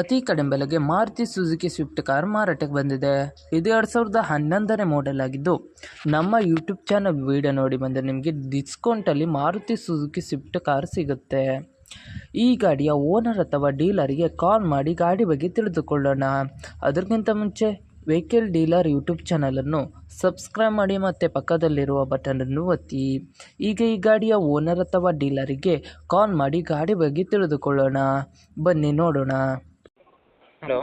ಅತಿ ಕಡಿಮೆ ಬೆಲೆಗೆ ಮಾರುತಿ ಸುಜುಕಿ ಸ್ವಿಫ್ಟ್ ಕಾರ್ ಮಾರಾಟಕ್ಕೆ ಬಂದಿದೆ. ಇದು 2011ನೇ ಮಾಡೆಲ್ ಆಗಿದ್ದು, ನಮ್ಮ ಯೂಟ್ಯೂಬ್ ಚಾನಲ್ ವಿಡಿಯೋ ನೋಡಿ ಬಂದರೆ ನಿಮಗೆ ಡಿಸ್ಕೌಂಟಲ್ಲಿ ಮಾರುತಿ ಸುಜುಕಿ ಸ್ವಿಫ್ಟ್ ಕಾರ್ ಸಿಗುತ್ತೆ. ಈ ಗಾಡಿಯ ಓನರ್ ಅಥವಾ ಡೀಲರಿಗೆ ಕಾಲ್ ಮಾಡಿ ಗಾಡಿ ಬಗ್ಗೆ ತಿಳಿದುಕೊಳ್ಳೋಣ. ಅದಕ್ಕಿಂತ ಮುಂಚೆ ವೆಹಿಕಲ್ ಡೀಲರ್ ಯೂಟ್ಯೂಬ್ ಚಾನಲನ್ನು ಸಬ್ಸ್ಕ್ರೈಬ್ ಮಾಡಿ ಮತ್ತು ಪಕ್ಕದಲ್ಲಿರುವ ಬಟನನ್ನು ಒತ್ತಿ. ಈಗ ಈ ಗಾಡಿಯ ಓನರ್ ಅಥವಾ ಡೀಲರಿಗೆ ಕಾಲ್ ಮಾಡಿ ಗಾಡಿ ಬಗ್ಗೆ ತಿಳಿದುಕೊಳ್ಳೋಣ. ಬನ್ನಿ ನೋಡೋಣ. Hello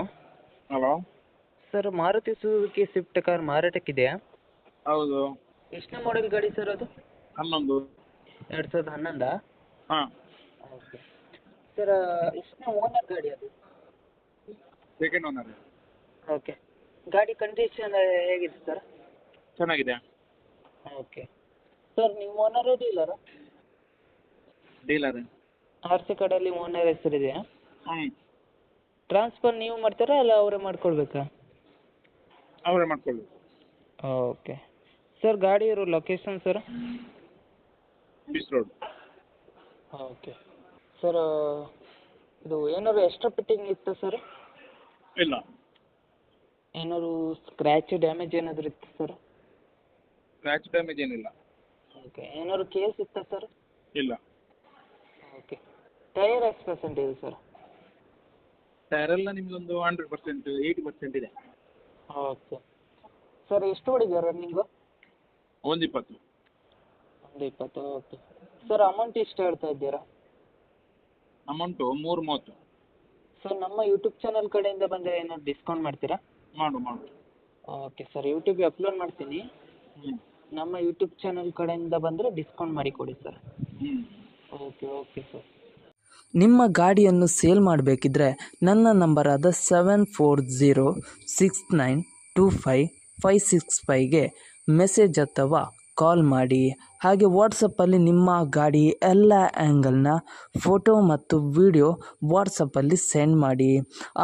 sir, Maruti Suzuki Swift car ಮಾರಾಟಕ್ಕಿದೆಯಾ? ಹೌದು. ಎಷ್ಟನೇ ಮಾಡೆಲ್ ಗಾಡಿ ಸರ್ ಅದು? 11. 2011? ಹಾಂ, ಓಕೆ ಸರ್. ಎಷ್ಟನೇ ಓನರ್ ಗಾಡಿ ಅದು? Second owner. ಓಕೆ. ಗಾಡಿ ಕಂಡೀಷನ್ ಹೇಗಿದೆ ಸರ್? ಚೆನ್ನಾಗಿದೆ. ಓಕೆ ಸರ್, ನೀವು ಓನರ್ ಡೀಲರಾ? ಡೀಲರ್. ಆರ್ ಸಿ ಕಾರ್ಡಲ್ಲಿ ಓನರ್ ಹೆಸರಿದೆಯಾ? ಹ್ಞೂ, ಟ್ರಾನ್ಸ್ಫರ್ ನೀವು ಮಾಡ್ತಾರಾ ಅಲ್ಲ ಅವರೇ ಮಾಡ್ಕೊಳ್ಬೇಕಾ? ಅವರೇ ಮಾಡ್ಕೊಳ್ಬೇಕು. ಓಕೆ ಸರ್, ಗಾಡಿ ಇರೋ location sir? Beach road. Okay sir, ಇದು ಏನಾದ್ರು ಎಕ್ಸ್ಟ್ರಾ ಫಿಟ್ಟಿಂಗ್ ಇತ್ತು ಸರ್? ಇಲ್ಲ, ಏನಾದ್ರು ಸ್ಕ್ರ್ಯಾಚ್ ಡ್ಯಾಮೇಜ್ ಏನಾದರೂ ಇತ್ತು ಸರ್? ಸ್ಕ್ರ್ಯಾಚ್ ಡ್ಯಾಮೇಜ್ ಏನಿಲ್ಲ. ಓಕೆ. ಏನಾದ್ರು ಕೇಸ್ ಇತ್ತಾ ಸರ್? ಇಲ್ಲ. ಓಕೆ. ಟೈರ್ ಎಷ್ಟು ಪರ್ಸೆಂಟ್ ಇದೆ ಸರ್? ಟೈರೆಲ್ಲ ನಿಮ್ಮದೊಂದು 100%, 80% ಇದೆ. ಓಕೆ ಸರ್, ಎಷ್ಟು ಹೊಡಿದೆ ರನ್ನಿಂಗು? 120. 120. ಓಕೆ ಸರ್, ಅಮೌಂಟ್ ಎಷ್ಟು ಹೇಳ್ತಾ ಇದ್ದೀರಾ? ಅಮೌಂಟು 330. ಸರ್, ನಮ್ಮ ಯೂಟ್ಯೂಬ್ ಚಾನಲ್ ಕಡೆಯಿಂದ ಬಂದರೆ ಏನಾದ್ರು ಡಿಸ್ಕೌಂಟ್ ಮಾಡ್ತೀರಾ? ಮಾಡು. ಓಕೆ ಸರ್, ಯೂಟ್ಯೂಬ್ಗೆ ಅಪ್ಲೋಡ್ ಮಾಡ್ತೀನಿ. ನಮ್ಮ ಯೂಟ್ಯೂಬ್ ಚಾನಲ್ ಕಡೆಯಿಂದ ಬಂದರೆ ಡಿಸ್ಕೌಂಟ್ ಮಾಡಿ ಕೊಡಿ ಸರ್. Okay sir. ನಿಮ್ಮ ಗಾಡಿಯನ್ನು ಸೇಲ್ ಮಾಡಬೇಕಿದ್ರೆ ನನ್ನ ನಂಬರ್ ಆದ 7406925565ಗೆ ಮೆಸೇಜ್ ಅಥವಾ ಕಾಲ್ ಮಾಡಿ. ಹಾಗೆ ವಾಟ್ಸಪ್ಪಲ್ಲಿ ನಿಮ್ಮ ಗಾಡಿ ಎಲ್ಲ ಆ್ಯಂಗಲ್ನ ಫೋಟೋ ಮತ್ತು ವಿಡಿಯೋ ವಾಟ್ಸಪ್ಪಲ್ಲಿ ಸೆಂಡ್ ಮಾಡಿ.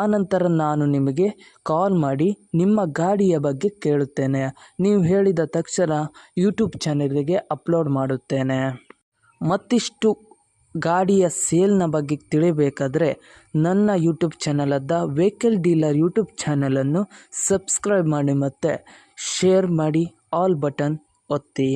ಆನಂತರ ನಾನು ನಿಮಗೆ ಕಾಲ್ ಮಾಡಿ ನಿಮ್ಮ ಗಾಡಿಯ ಬಗ್ಗೆ ಕೇಳುತ್ತೇನೆ. ನೀವು ಹೇಳಿದ ತಕ್ಷಣ ಯೂಟ್ಯೂಬ್ ಚಾನಲ್ಗೆ ಅಪ್ಲೋಡ್ ಮಾಡುತ್ತೇನೆ. ಮತ್ತಿಷ್ಟು ಗಾಡಿಯ ಸೇಲ್ನ ಬಗ್ಗೆ ತಿಳಿಬೇಕಾದ್ರೆ ನನ್ನ ಯೂಟ್ಯೂಬ್ ಚಾನಲಾದ ವೆಹಿಕಲ್ ಡೀಲರ್ ಯೂಟ್ಯೂಬ್ ಚಾನಲನ್ನು ಸಬ್ಸ್ಕ್ರೈಬ್ ಮಾಡಿ ಮತ್ತು ಶೇರ್ ಮಾಡಿ, ಆಲ್ ಬಟನ್ ಒತ್ತಿ.